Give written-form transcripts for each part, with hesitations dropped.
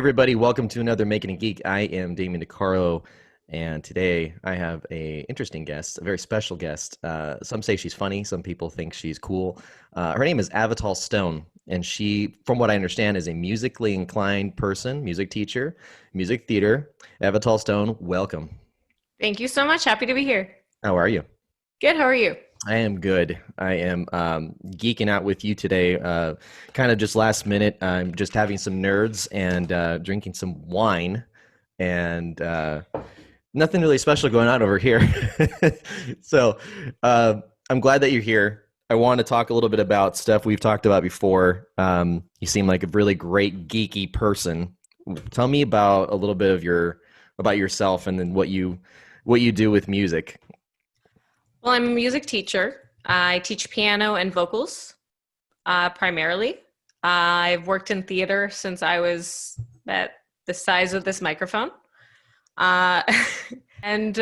everybody, welcome to another Making a Geek. I am Damien DeCarlo, and today I have a interesting guest, a very special guest. Some say she's funny, some people think she's cool. Her name is Avital Stone, and she, from what I understand, is a musically inclined person, music teacher, music theater. Avital Stone, welcome. Thank you so much. Happy to be here. How are you? Good. How are you? I am good. I am geeking out with you today. Kind of just last minute. I'm just having some nerds and drinking some wine, and nothing really special going on over here. So I'm glad that you're here. I want to talk a little bit about stuff we've talked about before. You seem like a really great geeky person. Tell me about a little bit of about yourself, and then what you do with music. Well, I'm a music teacher. I teach piano and vocals primarily. I've worked in theater since I was at the size of this microphone. Uh, and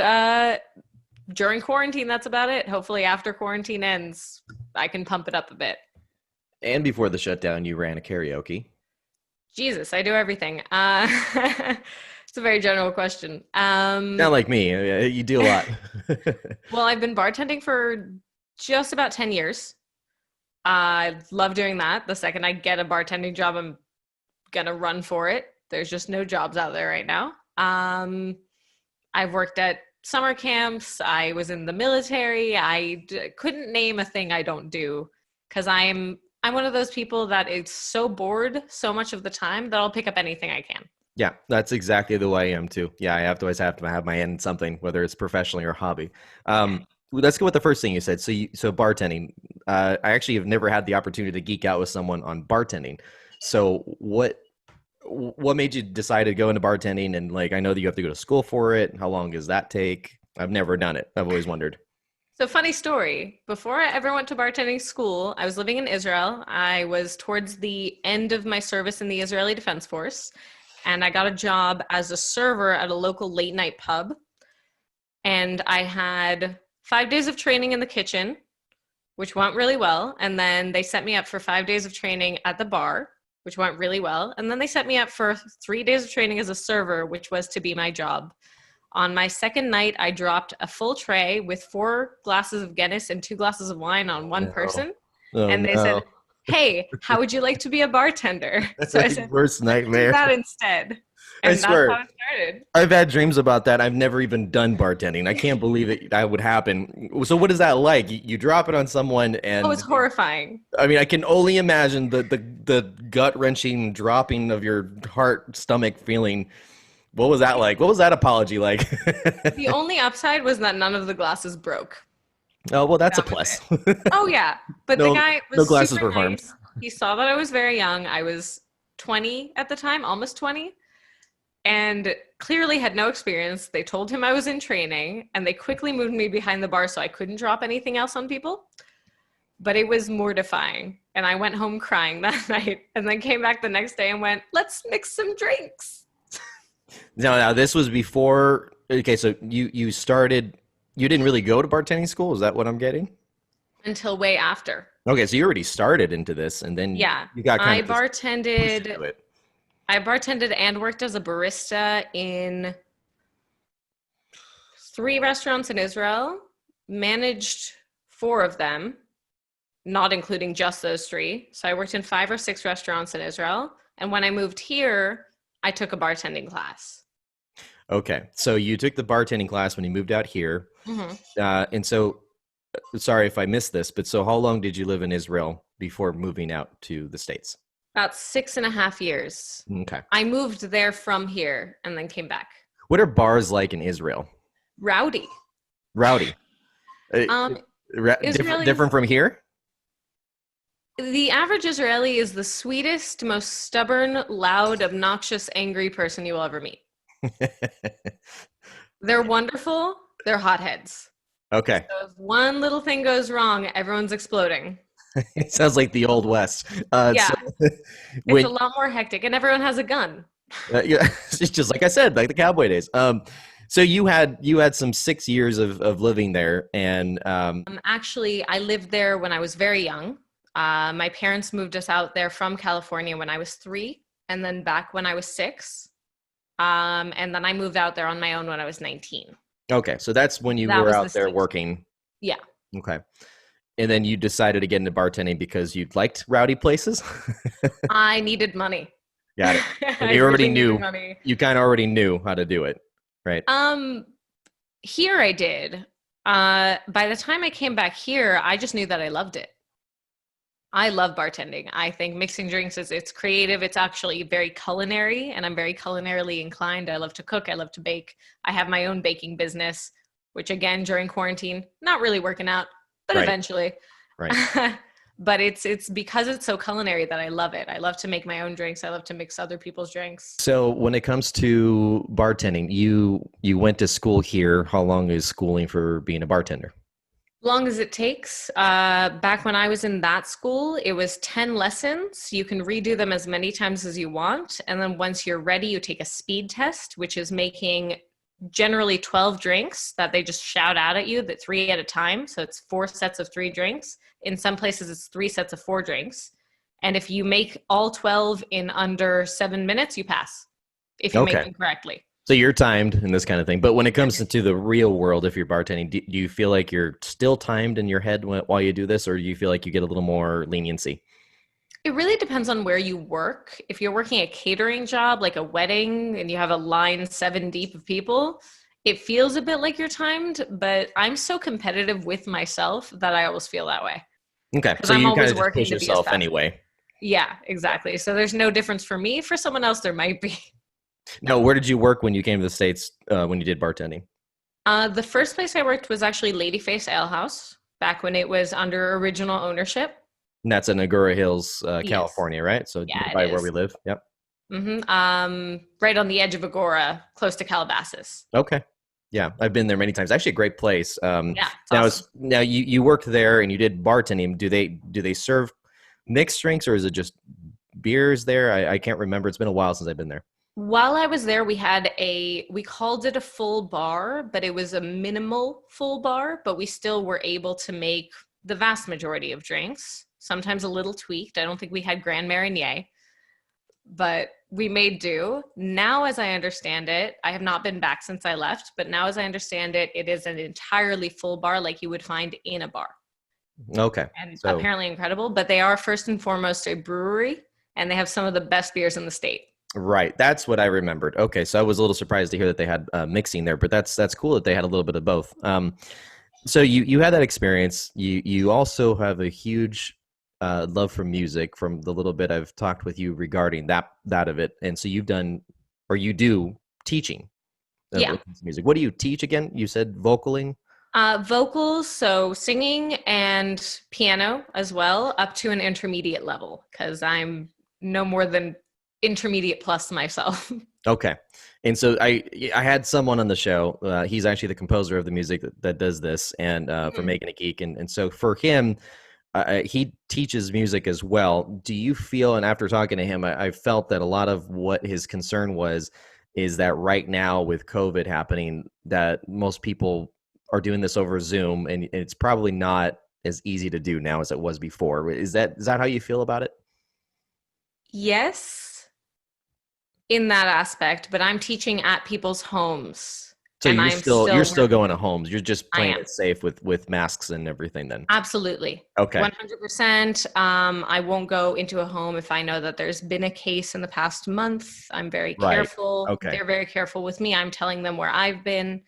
during quarantine, that's about it. Hopefully, after quarantine ends, I can pump it up a bit. And before the shutdown, you ran a karaoke. Jesus, I do everything. It's a very general question. Not like me. You do a lot. Well, I've been bartending for just about 10 years. I love doing that. The second I get a bartending job, I'm gonna run for it. There's just no jobs out there right now. I've worked at summer camps. I was in the military. Couldn't name a thing I don't do because I'm one of those people that is so bored so much of the time that I'll pick up anything I can. Yeah, that's exactly the way I am too. Yeah, I have to always have to have my hand in something, whether it's professionally or hobby. Let's go with the first thing you said. So bartending. I actually have never had the opportunity to geek out with someone on bartending. So what made you decide to go into bartending? And like, I know that you have to go to school for it. How long does that take? I've never done it. I've always wondered. So funny story. Before I ever went to bartending school, I was living in Israel. I was towards the end of my service in the Israeli Defense Force, and I got a job as a server at a local late night pub. And I had 5 days of training in the kitchen, which went really well. And then they set me up for 5 days of training at the bar, which went really well. And then they set me up for 3 days of training as a server, which was to be my job. On my second night, I dropped a full tray with 4 glasses of Guinness and 2 glasses of wine on one No. person. Oh And they said, no. "Hey, how would you like to be a bartender?" That's So I my said, worst "Do nightmare. that instead." I And that's swear. how it started. I've had dreams about that. I've never even done bartending. I can't believe that would happen. So what is that like? You drop it on someone Oh, it's and horrifying. I mean, I can only imagine the gut-wrenching dropping of your heart stomach feeling. What was that like? What was that apology like? The only upside was that none of the glasses broke. Oh, well, that's a That was plus. it. Oh, yeah. But the No, guy no was glasses super were harmed. nice. He saw that I was very young. I was 20 at the time, almost 20, and clearly had no experience. They told him I was in training, and they quickly moved me behind the bar so I couldn't drop anything else on people. But it was mortifying. And I went home crying that night and then came back the next day and went, "Let's mix some drinks." Now this was before. Okay, so you started. You didn't really go to bartending school. Is that what I'm getting? Until way after. Okay, so you already started into this, and then Yeah. you got kind I of just pushed bartended into it. I bartended and worked as a barista in 3 restaurants in Israel, managed 4 of them, not including just those 3. So I worked in 5 or 6 restaurants in Israel. And when I moved here, I took a bartending class. Okay, so you took the bartending class when you moved out here, Hmm. and so sorry if I missed this, but so how long did you live in Israel before moving out to the States? About 6.5 years. Okay, I moved there from here and then came back. what are bars like in Israel? Rowdy. Rowdy, uh, Um, different Israelis, from here. the average Israeli is the sweetest, most stubborn, loud, obnoxious, angry person you will ever meet. They're wonderful. They're hotheads. Okay, So if one little thing goes wrong, everyone's exploding. it sounds like the Old West. So Yeah, it's a when lot more hectic, and everyone has a gun. yeah, it's just like I said, like the cowboy days. So you had some 6 years of living there, and Actually, I lived there when I was very young. My parents moved us out there from California when I was 3. and then back when I was 6. And then I moved out there on my own when I was 19. Okay, so that's when you That were was the out there state. working. Yeah. Okay. And then you decided to get into bartending because you liked rowdy places? I needed money. Got it. And I you already really needed knew, money. you kind of already knew how to do it, right? Um, Here I did. By the time I came back here, I just knew that I loved it. I love bartending. I think mixing drinks is it's creative. It's actually very culinary, and I'm very culinarily inclined. I love to cook. I love to bake. I have my own baking business, which again during quarantine, not really working out, but Right, eventually. right. But it's because it's so culinary that I love it. I love to make my own drinks. I love to mix other people's drinks. So when it comes to bartending, you went to school here. How long is schooling for being a bartender? Long as it takes. Back when I was in that school, it was 10 lessons. You can redo them as many times as you want. And then once you're ready, you take a speed test, which is making generally 12 drinks that they just shout out at you, that 3 at a time. So it's 4 sets of 3 drinks. In some places, it's 3 sets of 4 drinks. And if you make all 12 in under 7 minutes, you pass if you make Okay. them correctly. So you're timed and this kind of thing. But when it Yeah. comes into the real world, if you're bartending, do you feel like you're still timed in your head while you do this, or do you feel like you get a little more leniency? It really depends on where you work. If you're working a catering job, like a wedding, and you have a line 7 deep of people, it feels a bit like you're timed, but I'm so competitive with myself that I always feel that way Okay. because So I'm you kind always of just working push to be as yourself fast. anyway. Yeah, exactly. So there's no difference for me. For someone else, there might be. Now, where did you work when you came to the States when you did bartending? The first place I worked was actually Ladyface Ale House back when it was under original ownership. And that's in Agoura Hills, Yes. California, right? So Yeah, it nearby where we is. live. Yep. Right on the edge of Agora, close to Calabasas. Okay. Yeah, I've been there many times. Actually, a great place. Yeah, it's awesome. Now you worked there and you did bartending. Do they serve mixed drinks or is it just beers there? I can't remember. It's been a while since I've been there. While I was there, we called it a full bar, but it was a minimal full bar, but we still were able to make the vast majority of drinks, sometimes a little tweaked. I don't think we had Grand Marnier, but we made do. Now, as I understand it, I have not been back since I left, but now as I understand it, it is an entirely full bar like you would find in a bar. Okay. And So apparently incredible, but they are first and foremost a brewery, and they have some of the best beers in the state. right, that's what I remembered. Okay, so I was a little surprised to hear that they had mixing there, but that's cool that they had a little bit of both. So you had that experience. You also have a huge love for music from the little bit I've talked with you regarding that of it, and so you've done or you do teaching Yeah. when it comes to music. What do you teach again? You said vocaling. Vocals, so singing and piano as well, up to an intermediate level, because I'm no more than intermediate plus myself. Okay, and so I had someone on the show. He's actually the composer of the music that does this, and for Mhm. Making a Geek, and so for him, he teaches music as well. Do you feel, and after talking to him, I felt that a lot of what his concern was is that right now with COVID happening, that most people are doing this over Zoom, and it's probably not as easy to do now as it was before. Is that how you feel about it? Yes, in that aspect, but I'm teaching at people's homes, So and you're I'm still you're still still working. going to homes. You're just I playing am. it safe with masks and everything. Then Absolutely. okay, 100%. I won't go into a home if I know that there's been a case in the past month. I'm very right, careful. okay, They're very careful with me. I'm telling them where I've been.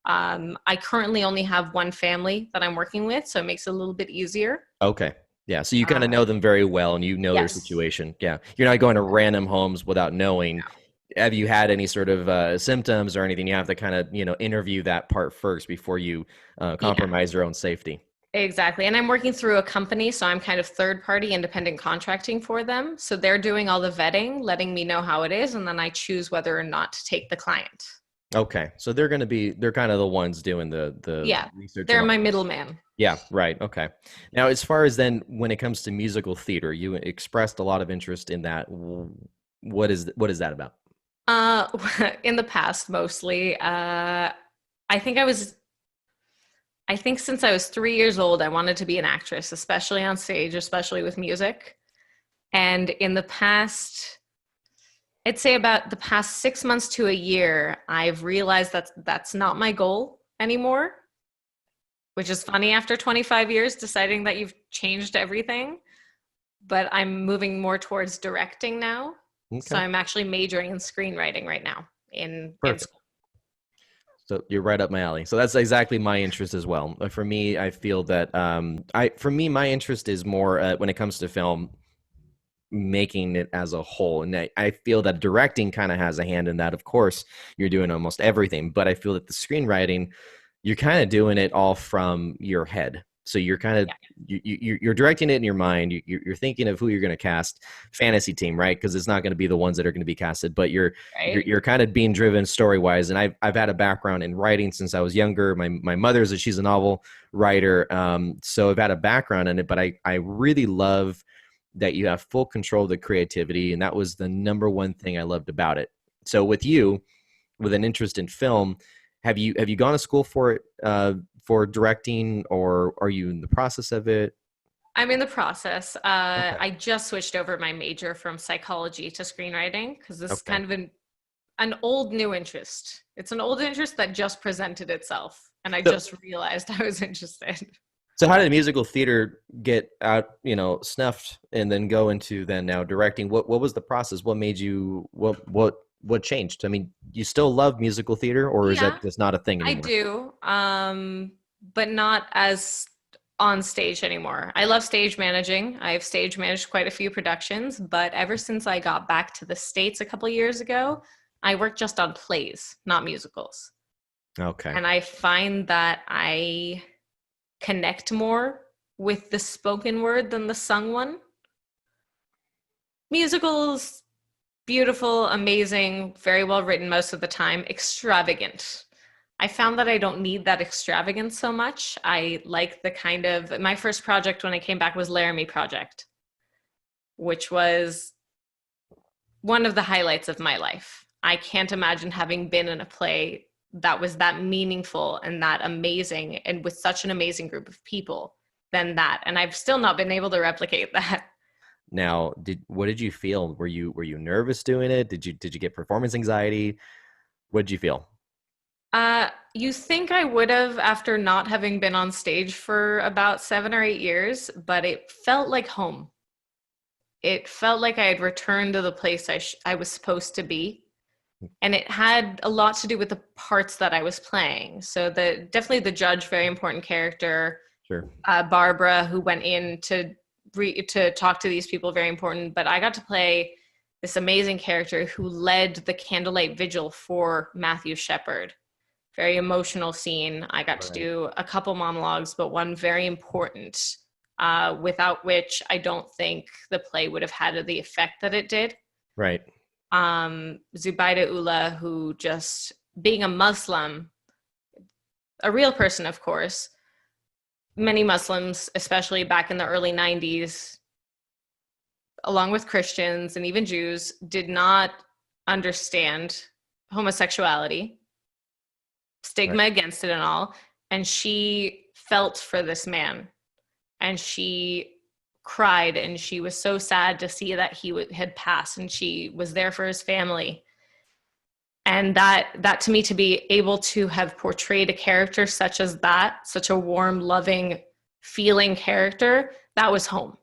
I currently only have one family that I'm working with, so it makes it a little bit easier. okay. Yeah, so you kind of Uh, know them very well, and you know their yes. situation. Yeah, you're not going to random homes without knowing. Have you had any sort of symptoms or anything? You have to kind of interview that part first before you Yeah, compromise your own safety. exactly. And I'm working through a company, so I'm kind of third party independent contracting for them. So they're doing all the vetting, letting me know how it is, and then I choose whether or not to take the client. Okay, so they're kind of the ones doing the Yeah, research and they're all. my middleman. Yeah, right. Okay. Now, as far as then when it comes to musical theater, you expressed a lot of interest in that. What is that about? Uh, in the past, mostly. I think I was, I think since I was 3 years old, I wanted to be an actress, especially on stage, especially with music. And in the past I'd say about the past 6 months to a year, I've realized that that's not my goal anymore, which is funny after 25 years deciding that you've changed everything. But I'm moving more towards directing now. So Okay, I'm actually majoring in screenwriting right now in perfect. school. So you're right up my alley. So that's exactly my interest as well. For me, I feel that for me, my interest is more when it comes to film, making it as a whole. And I feel that directing kind of has a hand in that. Of course, you're doing almost everything, but I feel that the screenwriting, you're kind of doing it all from your head. So you're kind of Yeah, you're directing it in your mind. You're thinking of who you're going to cast, fantasy team, right? Because it's not going to be the ones that are going to be casted, but right. you're kind of being driven story wise. And I've had a background in writing since I was younger. My mother's she's a novel writer, so I've had a background in it. But I really love that you have full control of the creativity, and that was the number one thing I loved about it. So with you, with an interest in film, have you gone to school for it, for directing, or are you in the process of it? I'm in the process. Okay. I just switched over my major from psychology to screenwriting because this is Okay. kind of an old new interest. It's an old interest that just presented itself. And I So, just realized I was interested. so how did musical theater get out, snuffed and then go into then now directing? What was the process? What made you what changed? I mean, you still love musical theater, or is Yeah, that just not a thing I anymore? do. But not as on stage anymore. I love stage managing. I've stage managed quite a few productions, but ever since I got back to the States a couple years ago, I work just on plays, not musicals. Okay. And I find that I connect more with the spoken word than the sung one. Musicals, beautiful, amazing, very well written most of the time, extravagant. I found that I don't need that extravagance so much. I like the kind of my first project when I came back was Laramie Project, which was one of the highlights of my life. I can't imagine having been in a play that was that meaningful and that amazing and with such an amazing group of people than that. And I've still not been able to replicate that. Now, what did you feel? Were you nervous doing it? Did you get performance anxiety? What did you feel? You think I would have after not having been on stage for about 7 or 8 years, but it felt like home. It felt like I had returned to the place I was supposed to be. And it had a lot to do with the parts that I was playing. So definitely the judge, very important character. Sure. Barbara, who went in to talk to these people, very important. But I got to play this amazing character who led the candlelight vigil for Matthew Shepard. Very emotional scene. I got to Right. do a couple monologues, but one very important, without which I don't think the play would have had the effect that it did. Right. Zubaida Ullah, who just being a Muslim, a real person, of course, many Muslims, especially back in the early 90s, along with Christians and even Jews, did not understand homosexuality, Right. stigma against it and all. And she felt for this man and she cried and she was so sad to see that he had passed and she was there for his family. And that to me, to be able to have portrayed a character such as that, such a warm, loving, feeling character, that was home.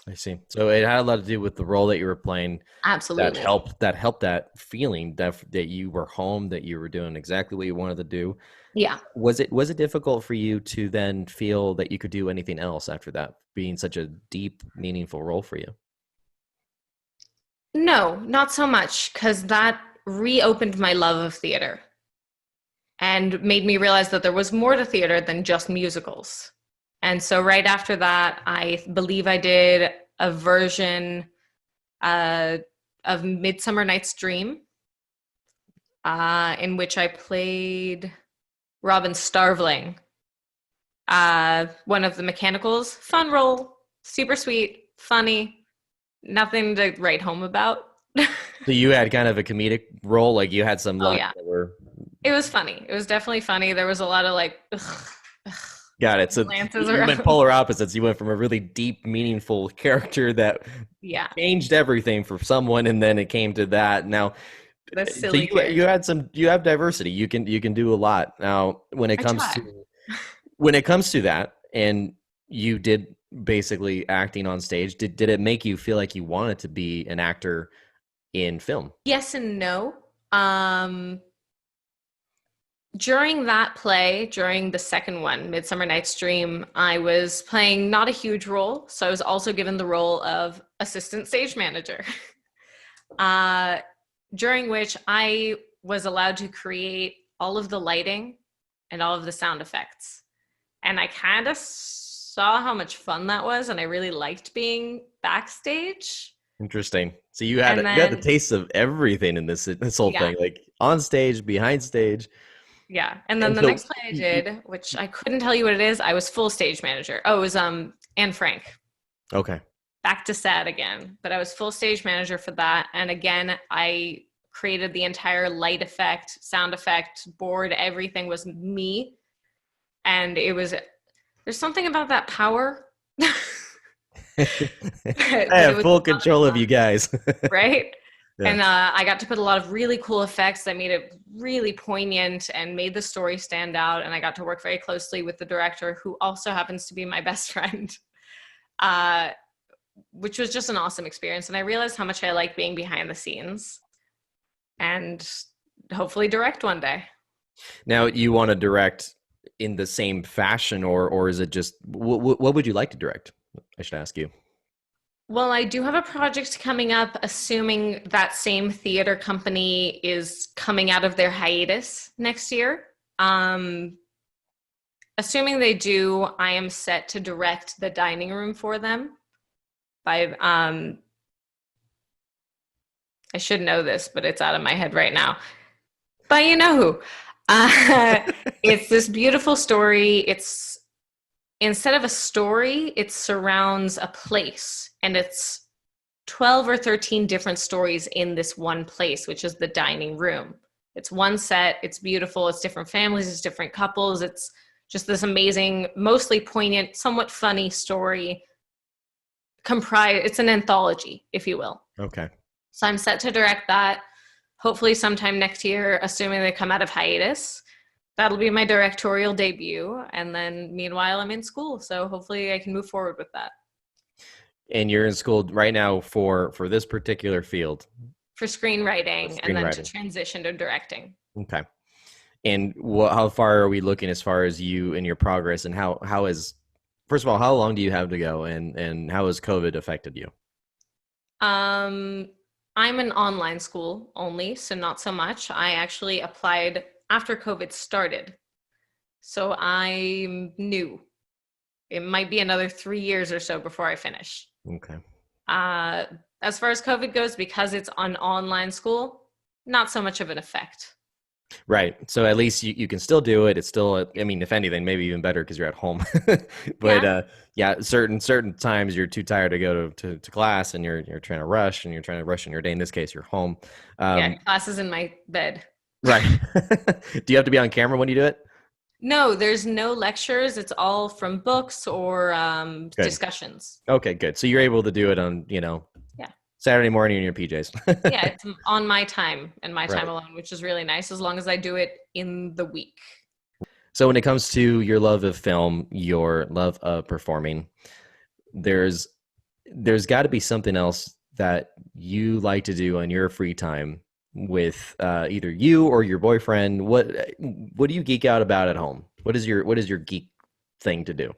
I see. So it had a lot to do with the role that you were playing. That Absolutely. helped. That helped that feeling that you were home, that you were doing exactly what you wanted to do. Yeah. Was it difficult for you to then feel that you could do anything else after that, being such a deep, meaningful role for you? No, not so much, because that reopened my love of theater and made me realize that there was more to theater than just musicals. And so right after that, I believe I did a version uh, of Midsummer Night's Dream, in which I played Robin Starveling, one of the mechanicals. Fun role, super sweet, funny, nothing to write home about. So you had kind of a comedic role, like you had some Oh lines yeah, that were it was funny. It was definitely funny. There was a lot of like, ugh, ugh. Got it. So glances you went around. polar opposites. You went from a really deep, meaningful character that Yeah, changed everything for someone, and then it came to that. Now, the so silly you character. had some, you have diversity. You can do a lot. Now, I try. when it comes to that, and you did basically acting on stage, did it make you feel like you wanted to be an actor in film? Yes and no. Um, During that play, during the second one, Midsummer Night's Dream, I was playing not a huge role. So I was also given the role of assistant stage manager, uh, during which I was allowed to create all of the lighting and all of the sound effects. And I kind of saw how much fun that was. And I really liked being backstage. Interesting. So And you had the then, taste of everything in this whole yeah, thing, like on stage, behind stage, yeah. And then and the so next play I did, which I couldn't tell you what it is, I was full stage manager. Oh, it was Anne Frank. okay. Back to sad again, but I was full stage manager for that. And again, I created the entire light effect, sound effect, board, everything was me. And it was, there's something about that power I that it have was full a lot of control of you fun, guys. right? Yeah. And I got to put a lot of really cool effects that made it really poignant and made the story stand out. And I got to work very closely with the director, who also happens to be my best friend, uh, which was just an awesome experience. And I realized how much I like being behind the scenes and hopefully direct one day. Now you want to direct in the same fashion, or is it just what would you like to direct? I should ask you. Well, I do have a project coming up, assuming that same theater company is coming out of their hiatus next year. Um, Assuming they do, I am set to direct the dining room for them by I should know this, but it's out of my head right now. But you know who. Uh, it's this beautiful story. It's instead of a story, it surrounds a place, and it's 12 or 13 different stories in this one place, which is the dining room. It's one set, it's beautiful, it's different families, it's different couples, it's just this amazing, mostly poignant, somewhat funny story. It's an anthology, if you will. Okay. So I'm set to direct that hopefully sometime next year, assuming they come out of hiatus. That'll be my directorial debut. And then meanwhile, I'm in school. So hopefully I can move forward with that. And you're in school right now for this particular field, For for screenwriting and then to screenwriting. transition to directing. Okay. And how far are we looking as far as you and your progress, and how is, first of all, how long do you have to go, and how has COVID affected you? Um, I'm an online school only, so not so much. I actually applied after COVID started. So I'm new. It might be another 3 years or so before I finish. Okay. Uh, as far as COVID goes, because it's an online school, not so much of an effect. Right. So at least you can still do it. It's still, I mean, if anything, maybe even better because you're at home. But Yeah. yeah, certain times you're too tired to go to class, and you're trying to rush, and you're trying to rush in your day. In this case, you're home. Yeah, Um, classes in my bed. right. Do you have to be on camera when you do it? No, there's no lectures. It's all from books or Good. discussions. Okay, good. So you're able to do it on, Yeah. Saturday morning in your PJs. Yeah, it's on my time and my time Right. alone, which is really nice as long as I do it in the week. So when it comes to your love of film, your love of performing, there's there's got to be something else that you like to do on your free time with either you or your boyfriend. What do you geek out about at home? What is your geek thing to do?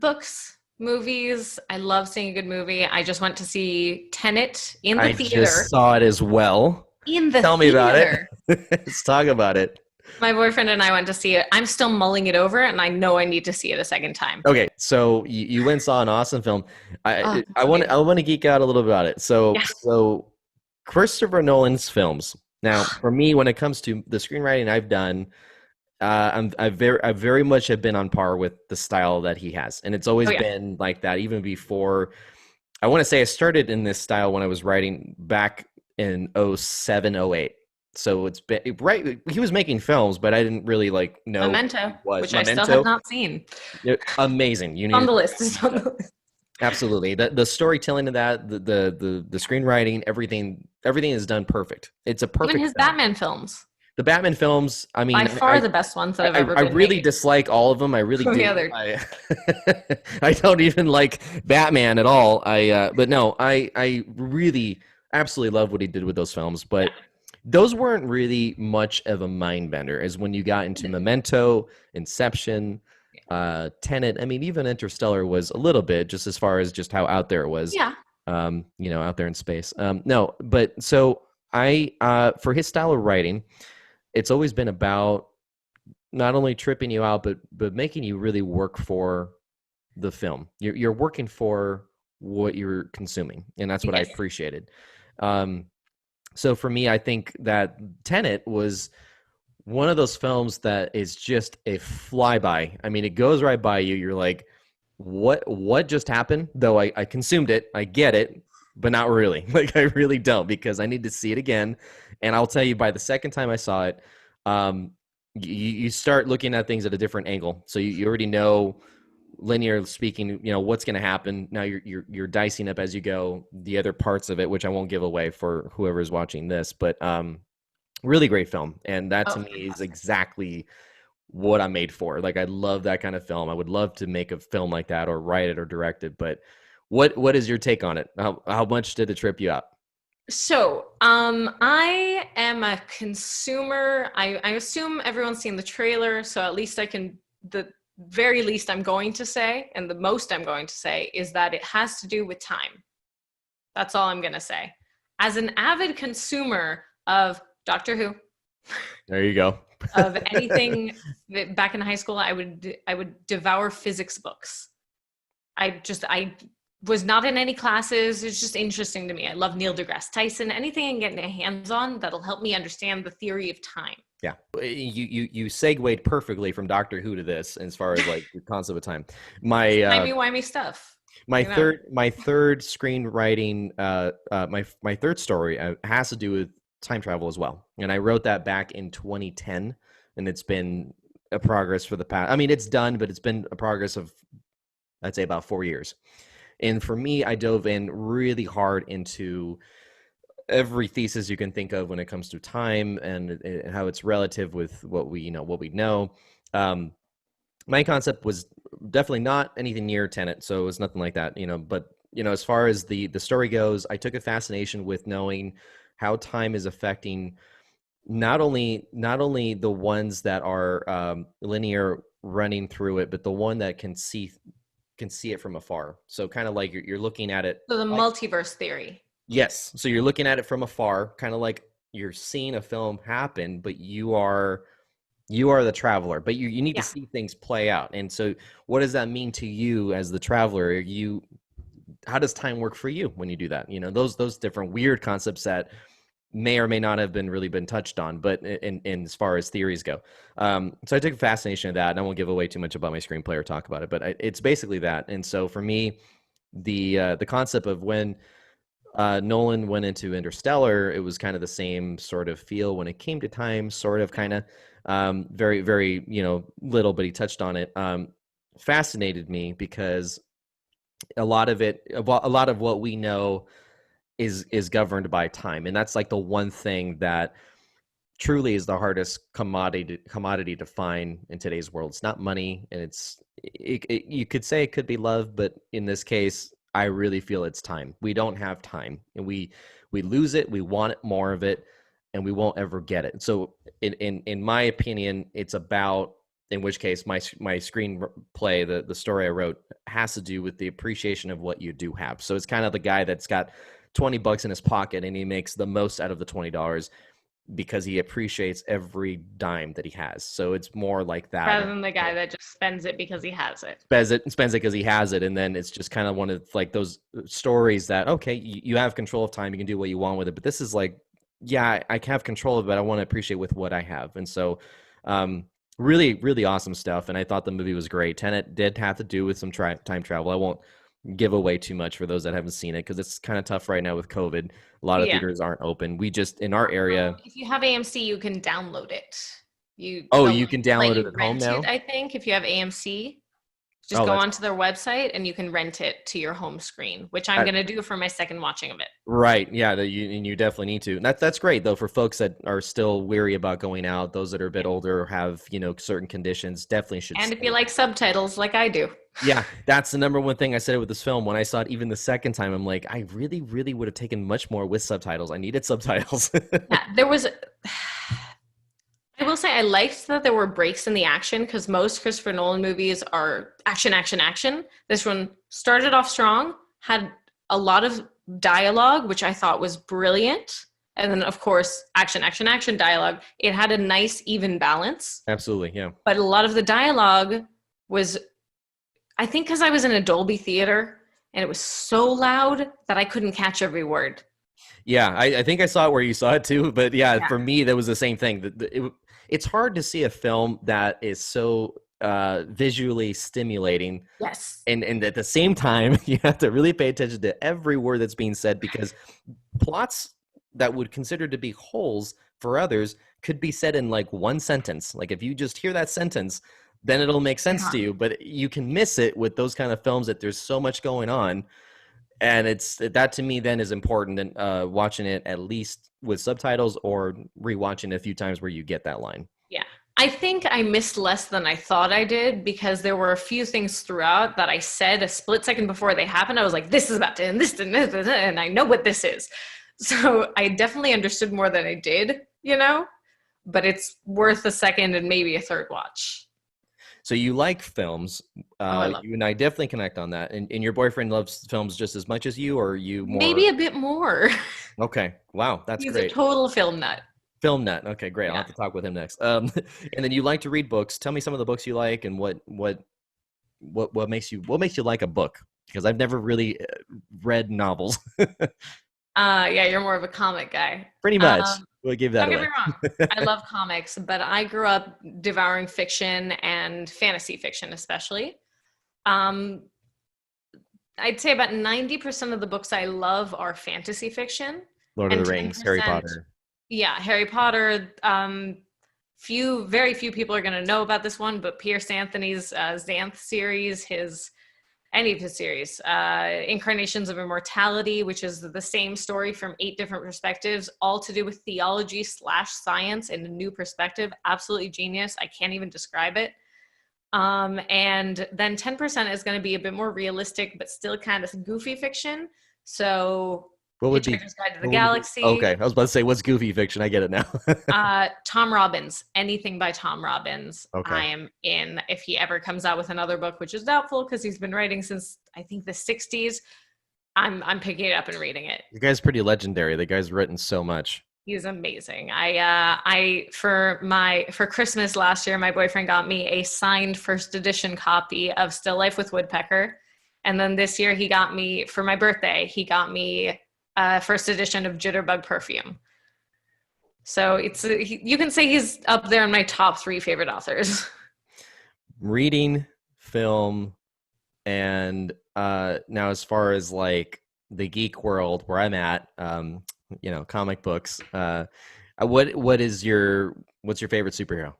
Books, movies. I love seeing a good movie. I just went to see Tenet in the I just theater. saw it as well. In the Tell me about it. theater. Let's talk about it. My boyfriend and I went to see it. I'm still mulling it over, and I know I need to see it a second time. Okay, so you went and saw an awesome film. Oh, I it's I want amazing. I want to geek out a little bit about it. So Yes. Christopher Nolan's films. Now, for me, when it comes to the screenwriting I've done, I very much have been on par with the style that he has, and it's Oh always yeah. been like that. Even before, I want to say I started in this style when I was writing back in 07, 08. So it's been right. He was making films, but I didn't really like know who Memento, he was. which I still have Memento, not seen. yeah, amazing. You need On to the check list. out It's on Memento. the list. Absolutely. The storytelling of that, the screenwriting, everything is done perfect. It's a Even perfect his film. Batman films, The Batman films, I by mean, far the best ones that have ever I been really made. dislike all of them. I really From the do. other. I don't even like Batman at all. But no, I really absolutely love what he did with those films. Yeah. But those weren't really much of a mind bender as when you got into Memento, Inception, Tenet. I mean, even Interstellar was a little bit just as far as just how out there it was. Yeah. Out there in space. No, but so for his style of writing, it's always been about not only tripping you out, but making you really work for the film. You're working for what you're consuming, and that's what I Yes. appreciated. Um, so for me, I think that Tenet was one of those films that is just a flyby. I mean, it goes right by you. You're like, what just happened? Though I consumed it, I get it, but not really. Like I really don't because I need to see it again. And I'll tell you, by the second time I saw it, you start looking at things at a different angle. So you already know, linear speaking, what's going to happen. Now you're dicing up as you go the other parts of it, which I won't give away for whoever's watching this. But really great film, and that Oh, to me is fantastic. exactly what I'm made for. Like I love that kind of film. I would love to make a film like that or write it or direct it. But what is your take on it? How much did it trip you out? So, I am a consumer. I assume everyone's seen the trailer, so at least I can, the very least I'm going to say, and the most I'm going to say, is that it has to do with time. That's all I'm going to say. As an avid consumer of Doctor Who, There you go. of anything that back in high school, I would devour physics books. I was not in any classes. It's just interesting to me. I love Neil deGrasse Tyson. Anything I can get my hands on that'll help me understand the theory of time. Yeah, you segued perfectly from Doctor Who to this as far as like the concept of time. My Timey wimey stuff. my You know. third screenwriting my third story has to do with time travel as well, and I wrote that back in 2010, and it's been a progress for the past. I mean, it's done, but it's been a progress of, I'd say, about 4 years. And for me, I dove in really hard into every thesis you can think of when it comes to time and how it's relative with what we know. Um, my concept was definitely not anything near Tenet, so it was nothing like that, But as far as the story goes, I took a fascination with knowing how time is affecting not only the ones that are linear running through it, but the one that can see it from afar. So kind of like you're looking at it. So the multiverse theory. Yes. So you're looking at it from afar, kind of like you're seeing a film happen, but you are the traveler, but you need to Yeah. see things play out. And so what does that mean to you as the traveler? How does time work for you when you do that? Those different weird concepts that may or may not have been touched on, but in as far as theories go. So I took a fascination of that, and I won't give away too much about my screenplay or talk about it, but it's basically that. And so for me, the concept of when Nolan went into Interstellar, it was kind of the same sort of feel when it came to time, sort of, kind of, very, very, little, but he touched on it. Fascinated me because a lot of it, a lot of what we know is governed by time, and that's like the one thing that truly is the hardest commodity to find in today's world. It's not money, and you could say it could be love, but in this case, I really feel it's time. We don't have time, and we lose it. We want more of it, and we won't ever get it. So, in my opinion, it's about, in which case my screenplay, the story I wrote, has to do with the appreciation of what you do have. So it's kind of the guy that's got $20 in his pocket and he makes the most out of the $20 because he appreciates every dime that he has. So it's more like that. Rather than the guy that just spends it because he has it. Spends it because he has it, and then it's just kind of one of like those stories that, okay, you have control of time, you can do what you want with it, but this is like, yeah, I can have control of it, but I want to appreciate with what I have. And so really, really awesome stuff, and I thought the movie was great. Tenet did have to do with some time travel. I won't give away too much for those that haven't seen it because it's kind of tough right now with COVID. A lot of Yeah. theaters aren't open. We just in our area. If you have AMC, you can download it. Oh, They'll you can let download it you at home rent it, now. I think, if you have AMC. Just Oh, go that's onto their website and you can rent it to your home screen, which I'm that, going to do for my second watching of it. right. Yeah, you definitely need to. That's great though for folks that are still weary about going out. Those that are a bit older or have certain conditions definitely should And if stay. you like subtitles like I do. Yeah, that's the number one thing I said with this film. When I saw it even the second time, I'm like, I really, really would have taken much more with subtitles. I needed subtitles. Yeah, there was I will say I liked that there were breaks in the action because most Christopher Nolan movies are action, action, action. This one started off strong, had a lot of dialogue, which I thought was brilliant. And then, of course, action, action, action dialogue. It had a nice, even balance. Absolutely, yeah. But a lot of the dialogue was, I think, because I was in a Dolby theater and it was so loud that I couldn't catch every word. Yeah, I think I saw it where you saw it too, but yeah, Yeah. for me that was the same thing. It's hard to see a film that is so visually stimulating, Yes. and at the same time you have to really pay attention to every word that's being said because plots that would consider to be holes for others could be said in like one sentence. Like if you just hear that sentence, then it'll make sense Yeah. to you, but you can miss it with those kind of films that there's so much going on, and it's that to me then is important, and watching it at least with subtitles or rewatching it a few times where you get that line. Yeah. I think I missed less than I thought I did because there were a few things throughout that I said a split second before they happened. I was like, this is about to end, this, and I know what this is. So I definitely understood more than I did, but it's worth a second and maybe a third watch. So you like films. Oh, I love You and I definitely connect on that. And your boyfriend loves films just as much as you, or are you more? maybe a bit more. Okay, wow, that's He's a great. total film nut. Film nut. Okay, great. I'll Yeah. have to talk with him next. And then you like to read books. Tell me some of the books you like and what makes you like a book? Because I've never really read novels. Yeah, you're more of a comic guy. Pretty much. Um, We'll give that don't get away. me wrong. I love comics, but I grew up devouring fiction and fantasy fiction, especially. Um, I'd say about 90% of the books I love are fantasy fiction, Lord of and the Rings, Harry 10%, Potter. yeah, Harry Potter. Very few people are going to know about this one, but Pierce Anthony's Xanth series, any of his series, Incarnations of Immortality, which is the same story from 8 different perspectives, all to do with theology / science in a new perspective. Absolutely genius. I can't even describe it. And then 10% is going to be a bit more realistic, but still kind of goofy fiction. So What would be Hitchhiker's Guide to the what would be Galaxy, okay? I was about to say what's goofy fiction. I get it now. Tom Robbins, anything by Tom Robbins, Okay. I am in. If he ever comes out with another book, which is doubtful because he's been writing since I think the 60s, I'm picking it up and reading it. The guy's pretty legendary. The guy's written so much. He's amazing. For Christmas last year, my boyfriend got me a signed first edition copy of Still Life with Woodpecker. And then this year for my birthday, he got me a first edition of Jitterbug Perfume. So you can say he's up there in my top 3 favorite authors. Reading, film, and now as far as like the geek world where I'm at, comic books. What's your favorite superhero?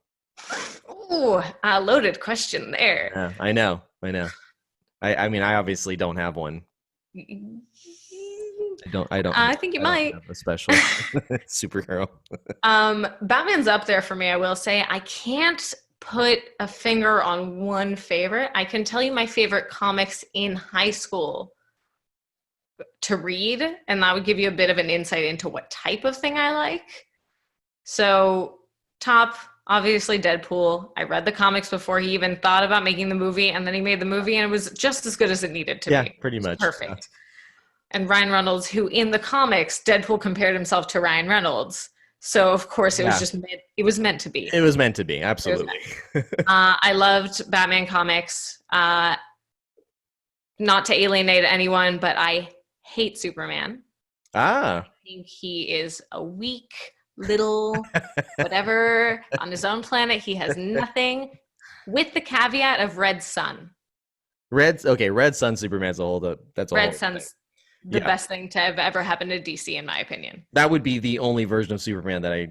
Ooh, a loaded question there. Yeah, I know. I mean, I obviously don't have one. I think you I don't might. have a special superhero. Batman's up there for me, I will say. I can't put a finger on one favorite. I can tell you my favorite comics in high school to read, and that would give you a bit of an insight into what type of thing I like. So, top, obviously Deadpool. I read the comics before he even thought about making the movie, and then he made the movie, and it was just as good as it needed to Yeah, be. pretty much. Perfect. Yeah. And Ryan Reynolds, who in the comics, Deadpool compared himself to Ryan Reynolds. So of course it was just it was meant to be. It was meant to be, absolutely. I loved Batman comics. Not to alienate anyone, but I hate Superman. Ah. I think he is a weak little whatever on his own planet. He has nothing, with the caveat of Red Sun. Red Sun Superman's a that's a Red whole thing. Sun's the Yeah, best thing to have ever happened to DC, in my opinion. that would be the only version of Superman that I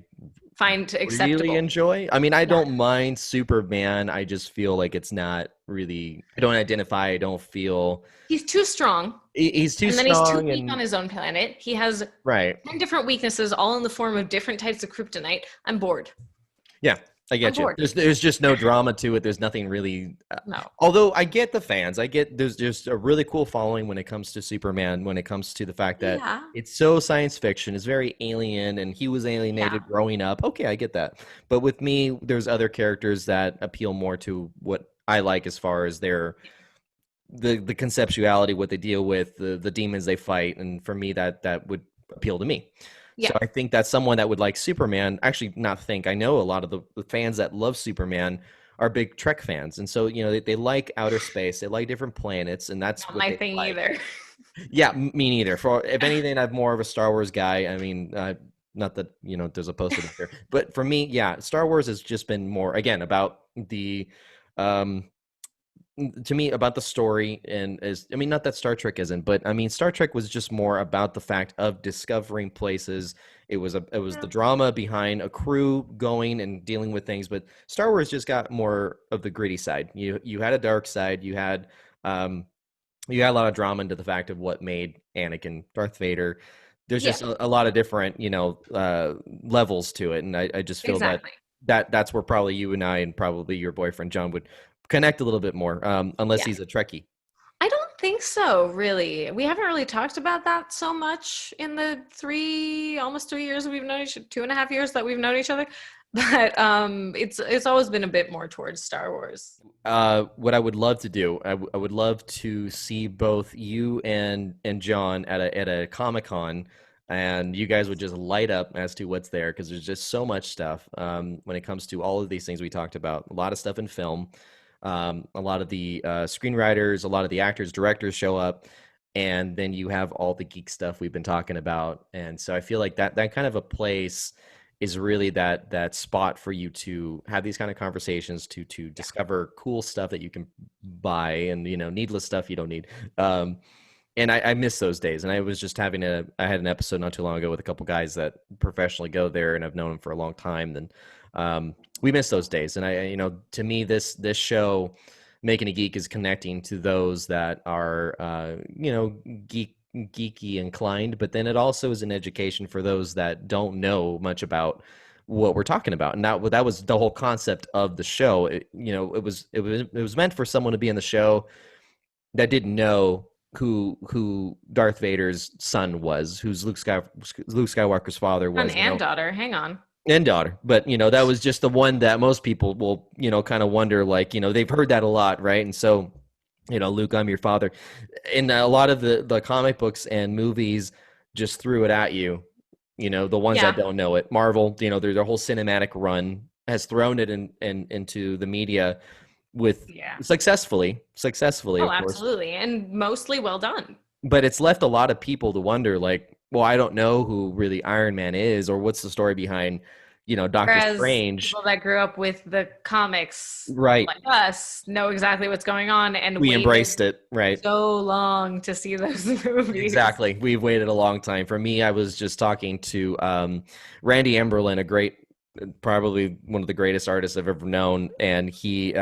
Find really acceptable. enjoy. I mean, I Yeah. don't mind Superman. I just feel like it's not really. I don't identify. I don't feel He's too strong, he's too and then he's too strong weak on and his own planet. He has right. 10 different weaknesses, all in the form of different types of kryptonite. I'm bored. Yeah, I I'm get you. bored. There's just no drama to it. There's nothing really. No. Although I get the fans, I get there's just a really cool following when it comes to Superman. When it comes to the fact that Yeah. it's so science fiction, it's very alien, and he was Yeah. alienated growing up. Okay, I get that. But with me, there's other characters that appeal more to what I like as far as their the conceptuality, what they deal with, the demons they fight, and for me that would appeal to me. So Yeah. I think that's someone that would like Superman. Actually, not think. I know a lot of the fans that love Superman are big Trek fans, and so they like outer space, they like different planets, and that's Not what my they thing like. either. Yeah, me neither. For if anything, I'm more of a Star Wars guy. I mean, not that there's a poster back there, but for me, yeah, Star Wars has just been more again about the um to me about the story and is I mean not that Star Trek isn't, but I mean Star Trek was just more about the fact of discovering places. It was the Yeah. drama behind a crew going and dealing with things, but Star Wars just got more of the gritty side. You had a dark side, um you had a lot of drama into the fact of what made Anakin Darth Vader. There's Yeah. just a lot of different, levels to it, and I just feel that Exactly. that's where probably you and I and probably your boyfriend John would connect a little bit more, unless Yeah. he's a Trekkie. I don't think so, really. We haven't really talked about that so much in the almost 3 years we've known each, 2.5 years that we've known each other. But it's always been a bit more towards Star Wars. What I would love to do, I would love to see both you and John at a Comic Con, and you guys would just light up as to what's there because there's just so much stuff when it comes to all of these things we talked about. A lot of stuff in film, a lot of the screenwriters, a lot of the actors, directors show up, and then you have all the geek stuff we've been talking about. And so I feel like that kind of a place is really that spot for you to have these kind of conversations to Yeah. discover cool stuff that you can buy and needless stuff you don't need. um and I miss those days. And I was just having I had an episode not too long ago with a couple guys that professionally go there, and I've known them for a long time. And we miss those days. And to me, this show, Making a Geek, is connecting to those that are, geeky inclined, but then it also is an education for those that don't know much about what we're talking about. And that was the whole concept of the show. It was meant for someone to be in the show that didn't know who Darth Vader's son was, who's Luke Skywalker's father Son was, and daughter. Hang on. and daughter. But that was just the one that most people will, kind of wonder, like, they've heard that a lot, right? And so, Luke, I'm your father. And a lot of the comic books and movies just threw it at you. The ones that Yeah. don't know it. Marvel, their whole cinematic run has thrown it into the media with Yeah. successfully, Oh, of course. absolutely. And mostly well done. But it's left a lot of people to wonder, like, well, I don't know who really Iron Man is, or what's the story behind, Doctor Whereas Strange. people that grew up with the comics Right. like us know exactly what's going on and We waited embraced it. Right. so long to see those movies. Exactly. We've waited a long time. For me, I was just talking to Randy Emberlin, a great, probably one of the greatest artists I've ever known, and we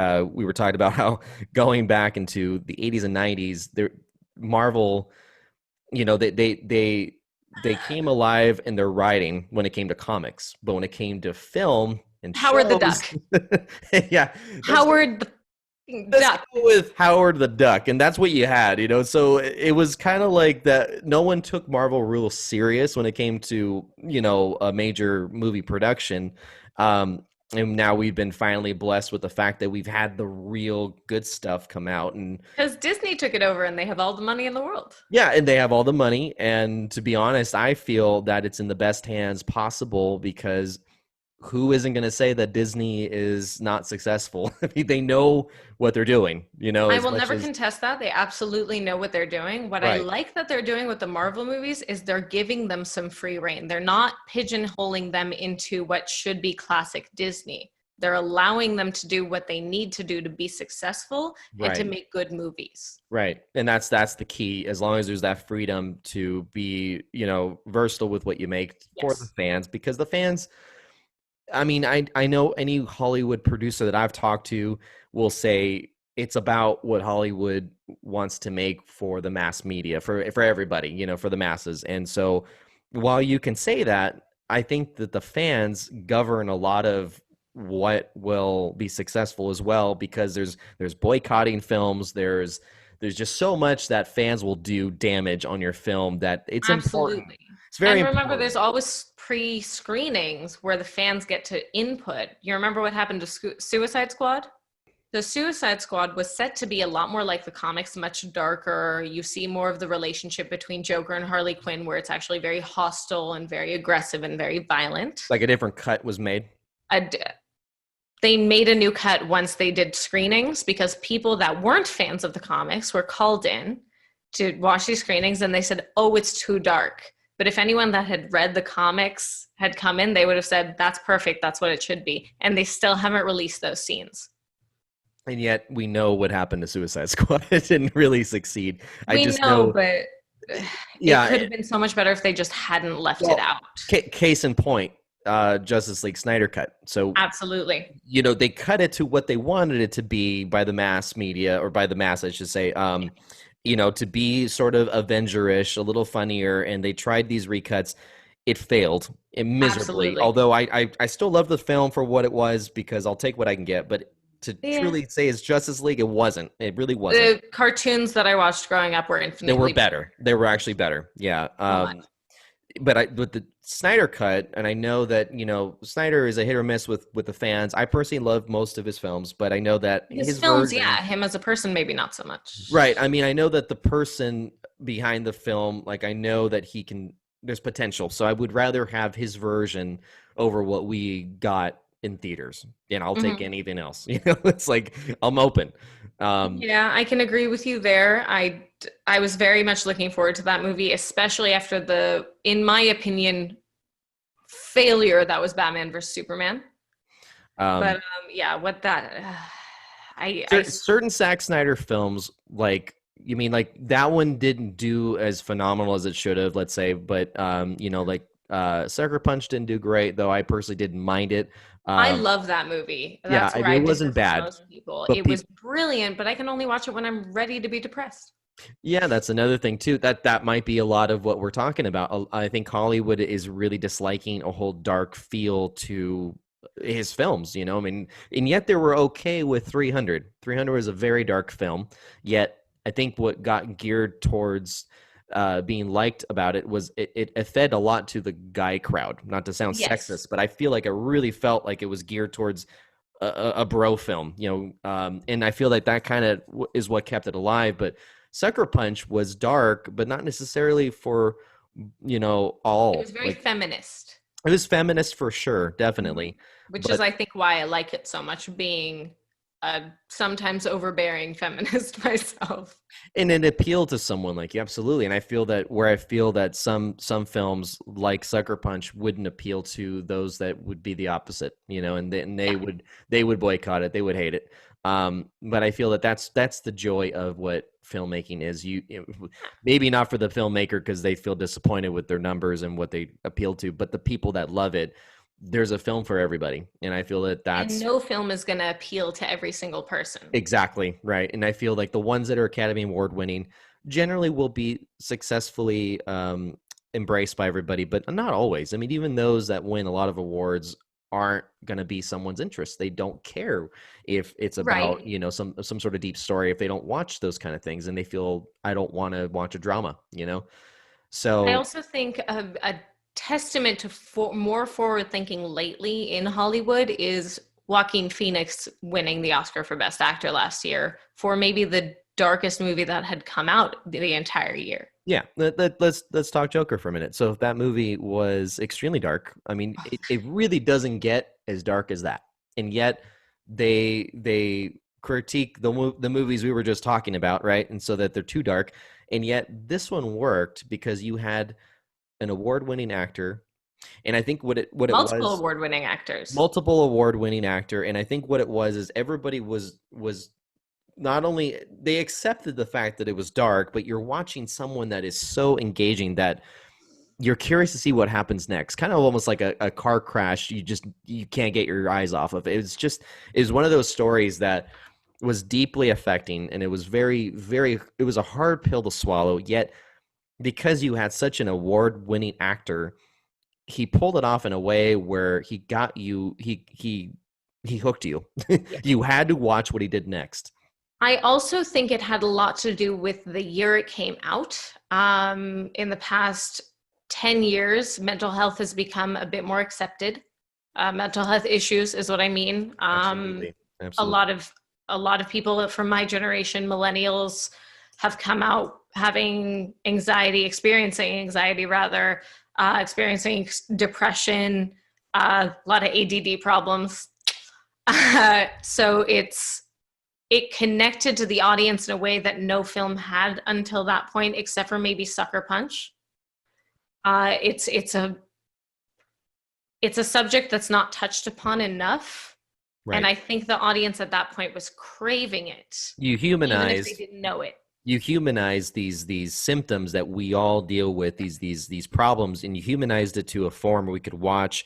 were talking about how going back into the 80s and 90s, Marvel, they came alive in their writing when it came to comics, but when it came to film and Howard the shows, Duck. yeah, let's Howard the fucking let's Duck. go with Howard the Duck, and that's what you had, So it was kind of like that. No one took Marvel real serious when it came to a major movie production. And now we've been finally blessed with the fact that we've had the real good stuff come out, and Because Disney took it over and they have all the money in the world. yeah, and they have all the money. And to be honest, I feel that it's in the best hands possible because who isn't going to say that Disney is not successful? I mean, they know what they're doing, I as will much never as contest that. They absolutely know what they're doing. What I right. like that they're doing with the Marvel movies is they're giving them some free reign. They're not pigeonholing them into what should be classic Disney. They're allowing them to do what they need to do to be successful and to Right. make good movies. Right. And that's the key. As long as there's that freedom to be, versatile with what you make for the Yes. fans, because the fans, I mean, I know any Hollywood producer that I've talked to will say it's about what Hollywood wants to make for the mass media, for everybody, for the masses. And so while you can say that, I think that the fans govern a lot of what will be successful as well, because there's boycotting films, there's just so much that fans will do damage on your film that it's important. Absolutely. It's very And remember, important. there's always pre screenings where the fans get to input. You remember what happened to Suicide Squad? The Suicide Squad was set to be a lot more like the comics, much darker. You see more of the relationship between Joker and Harley Quinn, where it's actually very hostile and very aggressive and very violent. Like a different cut was made. A, they made a new cut once they did screenings because people that weren't fans of the comics were called in to watch these screenings and they said, oh, it's too dark. But if anyone that had read the comics had come in, they would have said, that's perfect. That's what it should be. And they still haven't released those scenes. And yet we know what happened to Suicide Squad. It didn't really succeed. I We just know, know, but it yeah. could have been so much better if they just hadn't left it Well, out. case in point, Justice League Snyder cut. So, Absolutely. they cut it to what they wanted it to be by the mass media, or by the mass, I should say, to be sort of Avenger-ish, a little funnier. And they tried these recuts. It failed miserably. Absolutely. Although I still love the film for what it was, because I'll take what I can get. But to Yeah. truly say it's Justice League, it wasn't. It really wasn't. The cartoons that I watched growing up were They were infinitely better. They were actually better. Yeah. so much. But the Snyder cut, and I know that Snyder is a hit or miss with the fans. I personally love most of his films, but I know that His his films, version, yeah, him as a person, maybe not so much. right? I mean, I know that the person behind the film, like, I know that he can. There's potential, so I would rather have his version over what we got in theaters, and I'll take Mhm. anything else. It's like I'm open. Yeah, I can agree with you there. I was very much looking forward to that movie, especially after the, in my opinion, failure that was Batman versus Superman. But Um, yeah, what that I certain Zack Snyder films, like, you mean like that one didn't do as phenomenal as it should have, let's say, but like Sucker Punch didn't do great, though I personally didn't mind it. I Um, love that movie. yeah, That's I where mean, I it wasn't differ from bad, most people. but It was people, brilliant, but I can only watch it when I'm ready to be depressed. yeah, that's another thing too. That might be a lot of what we're talking about. I think Hollywood is really disliking a whole dark feel to his films, I mean, and yet they were okay with 300. 300 was a very dark film, yet I think what got geared towards being liked about it was it fed a lot to the guy crowd. Not to sound Yes. sexist, but I feel like it really felt like it was geared towards a bro film, and I feel like that kind of is what kept it alive. But Sucker Punch was dark, but not necessarily for It was all. very Like, feminist. it was feminist for sure, Mhm. definitely. Which is, But I think, why I like it so much, being a sometimes overbearing feminist myself. and it appealed to someone like you, absolutely. And I feel that some films like Sucker Punch wouldn't appeal to those that would be the opposite, and Yeah. they would boycott it, they would hate it. But I feel that that's the joy of what filmmaking is. Maybe not for the filmmaker because they feel disappointed with their numbers and what they appeal to, but the people that love it, there's a film for everybody, and I feel that And that's no film is going to appeal to every single person. exactly right. And I feel like the ones that are Academy Award winning generally will be successfully embraced by everybody, but not always. I mean, even those that win a lot of awards aren't going to be someone's interest. They don't care if it's Right. about, some sort of deep story, if they don't watch those kind of things and they feel I don't want to watch a drama. I So, also think a testament to more forward thinking lately in Hollywood is Joaquin Phoenix winning the Oscar for Best Actor last year for maybe the darkest movie that had come out the entire year. yeah, let's talk Joker for a minute. So that movie was extremely dark. I mean, it really doesn't get as dark as that, and yet they critique the movies we were just talking about, right? And so that they're too dark, and yet this one worked because you had an award-winning actor. And I think what it Multiple was, award-winning actors. multiple award-winning actor, and I think what it was is everybody was not only they accepted the fact that it was dark, but you're watching someone that is so engaging that you're curious to see what happens next. Kind of almost like a car crash you can't get your eyes off of. It was one of those stories that was deeply affecting, and it was very it was a hard pill to swallow, yet because you had such an award-winning actor, he pulled it off in a way where he got you he hooked you. Yeah. You had to watch what he did next. I also think it had a lot to do with the year it came out. In the past 10 years, mental health has become a bit more accepted. Mental health issues is what I mean. Absolutely. A Absolutely. lot of a lot of people from my generation, millennials, have come out having anxiety, experiencing anxiety rather, experiencing depression, a lot of ADD problems. So it connected to the audience in a way that no film had until that point, except for maybe Sucker Punch. It's a subject that's not touched upon enough, and Right. I think the audience at that point was craving it, You even if they humanize didn't know it. you humanize these symptoms that we all deal with, these problems, and you humanized it to a form where we could watch,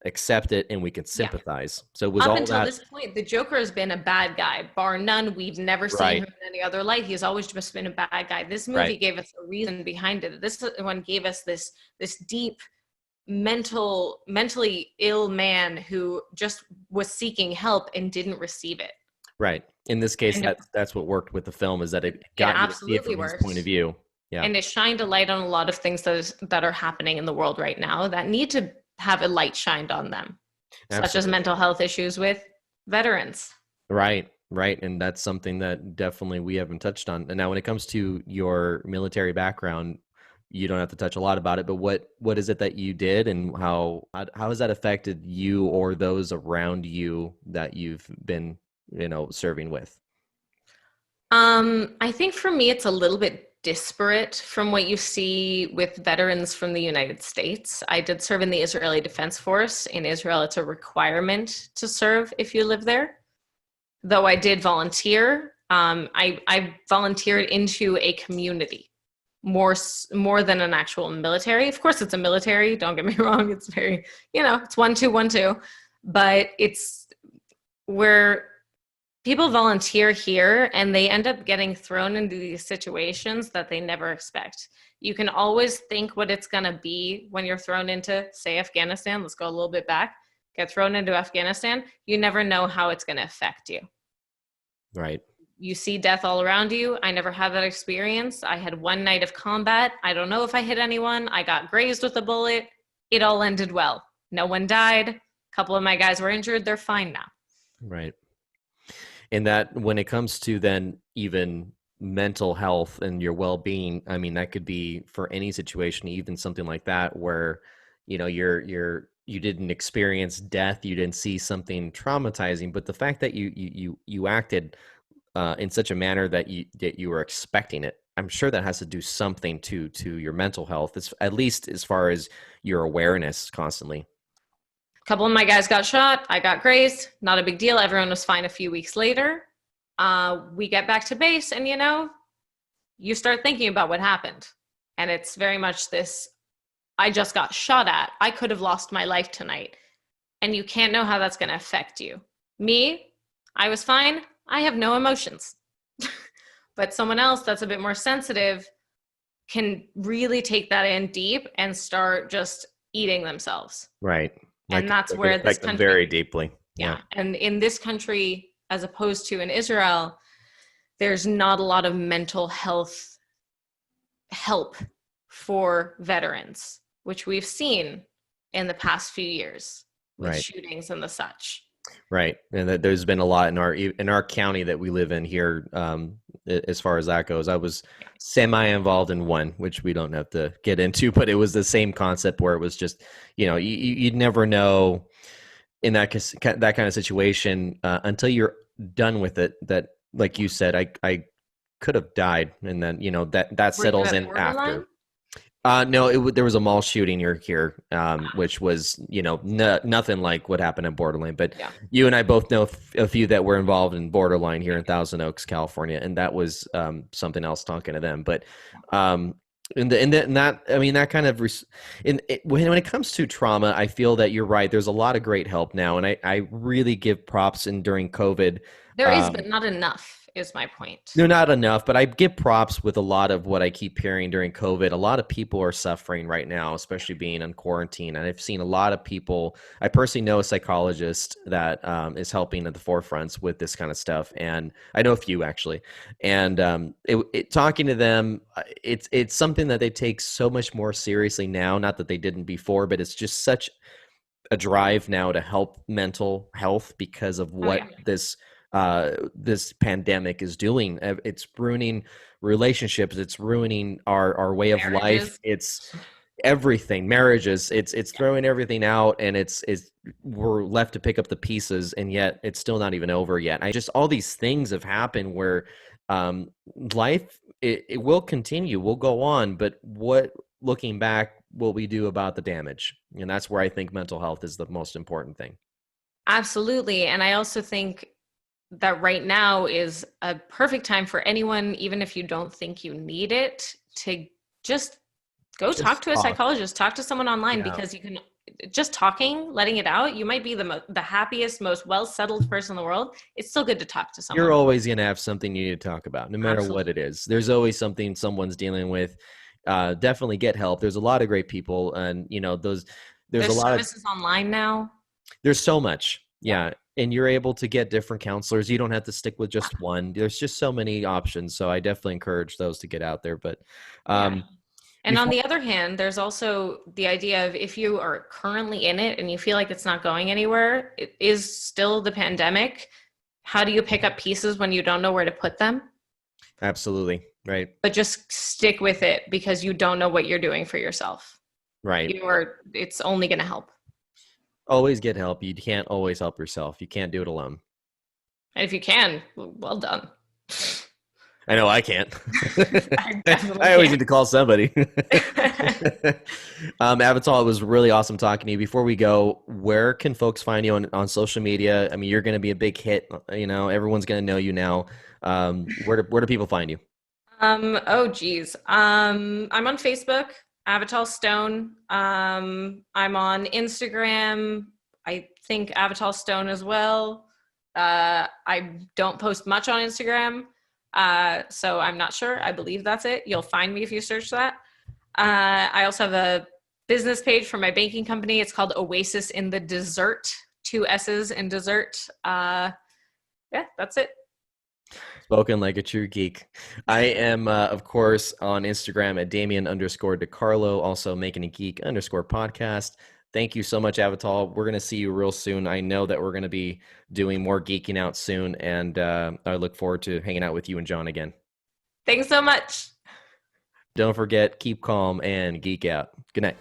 accept it, and we could Yeah. sympathize. So it was Up all until that. this point, the Joker has been a bad guy, bar none. We've never seen him Right. in any other light. He's always just been a bad guy. This Right. movie gave us a reason behind it. This one gave us this deep mentally ill man who just was seeking help and didn't receive it. Right. In this case, And that's what worked with the film, is that it it got you to see it absolutely from his point of worked. view. Yeah. And it shined a light on a lot of things that are happening in the world right now that need to have a light shined on them, such as Absolutely. mental health issues with veterans. Right. Right. And that's something that definitely we haven't touched on. And now when it comes to your military background, you don't have to touch a lot about it, but what is it that you did, and how has that affected you or those around you that you've been, serving with? I think for me, it's a little bit disparate from what you see with veterans from the United States. I did serve in the Israeli Defense Force. In Israel, it's a requirement to serve if you live there. Though I did volunteer, I volunteered into a community more than an actual military. Of course, it's a military. Don't get me wrong. It's very, it's 1-2-1-2, but it's where people volunteer here and they end up getting thrown into these situations that they never expect. You can always think what it's going to be when you're thrown into, say, Afghanistan. Let's go a little bit back. Get thrown into Afghanistan. You never know how it's going to affect you. Right. You see death all around you. I never had that experience. I had one night of combat. I don't know if I hit anyone. I got grazed with a bullet. It all ended well. No one died. A couple of my guys were injured. They're fine now. Right. And that when it comes to then even mental health and your well-being, I mean, that could be for any situation, even something like that where, you didn't experience death, you didn't see something traumatizing, but the fact that you acted in such a manner that you were expecting it, I'm sure that has to do something to your mental health, at least as far as your awareness constantly. A couple of my guys got shot. I got grazed. Not a big deal. Everyone was fine a few weeks later. We get back to base, and you start thinking about what happened. And it's very much this, I just got shot at. I could have lost my life tonight. And you can't know how that's going to affect you. Me, I was fine. I have no emotions. But someone else that's a bit more sensitive can really take that in deep and start just eating themselves. Right. And that's That could where this affect them country, very deeply. Yeah. yeah. And in this country, as opposed to in Israel, there's not a lot of mental health help for veterans, which we've seen in the past few years with Right. shootings and the such. Right. And that there's been a lot in our county that we live in here, as far as that goes. I was semi involved in one, which we don't have to get into, but it was the same concept where it was just, you'd never know in that kind of situation, until you're done with it, that, like you said, I could have died, and then that Were you settles at in borderline? after. No, there was a mall shooting here, which was, nothing like what happened in Borderline. But Yeah. you and I both know a few that were involved in Borderline here in Thousand Oaks, California, and that was something else talking to them. But um, and that I mean that kind of when it comes to trauma, I feel that you're right. There's a lot of great help now, and I really give props. And during COVID, There is, but um, not enough, is my point. they're not enough, but I give props with a lot of what I keep hearing during COVID. A lot of people are suffering right now, especially being in quarantine. And I've seen a lot of people. I personally know a psychologist that is helping at the forefronts with this kind of stuff, and I know a few actually. And talking to them, it's something that they take so much more seriously now. Not that they didn't before, but it's just such a drive now to help mental health because of Oh, yeah. what this pandemic is doing. It's ruining relationships. It's ruining our way of life. Marriages. It's everything. Marriages. It's throwing everything out, and it's we're left to pick up the pieces, and yet it's still not even over yet. I just all these things have happened where um, life it will continue, will go on, but what looking back will we do about the damage? And that's where I think mental health is the most important thing. Absolutely. And I also think that right now is a perfect time for anyone, even if you don't think you need it, to just go talk Just to a talk. psychologist, talk to someone online, Yeah. because you can just talking, letting it out. You might be the happiest, most well settled person in the world. It's still good to talk to You're someone. always going to have something you need to talk about, no matter what it Absolutely. is. There's always something someone's dealing with. Definitely get help. There's a lot of great people, and there's a There's lot of services online now. there's so much. Yeah. Yeah, and you're able to get different counselors. You don't have to stick with just one. There's just so many options. So I definitely encourage those to get out there. But Yeah. um, And on before the other hand, there's also the idea of if you are currently in it and you feel like it's not going anywhere, it is still the pandemic. How do you pick up pieces when you don't know where to put them? absolutely right, But just stick with it because you don't know what you're doing for yourself. right. It's only going to help. Always get help. You can't always help yourself. You can't do it alone. And if you can, well done. I know I can't. I definitely I always need can't. to call somebody. Avatal, it was really awesome talking to you. Before we go, where can folks find you on social media? I mean, you're going to be a big hit. Everyone's going to know you now. Where do people find you? Oh geez. I'm on Facebook, Avital Stone. I'm on Instagram. I think Avatal Stone as well. I don't post much on Instagram, so I'm not sure. I believe that's it. You'll find me if you search that. I also have a business page for my banking company. It's called Oasis in the Dessert. Two S's in dessert. Yeah, that's it. Spoken like a true geek. I am, of course, on Instagram at Damien_DeCarlo, also making a geek_podcast. Thank you so much, Avatal. We're going to see you real soon. I know that we're going to be doing more geeking out soon, and I look forward to hanging out with you and John again. Thanks so much. Don't forget, keep calm and geek out. Good night.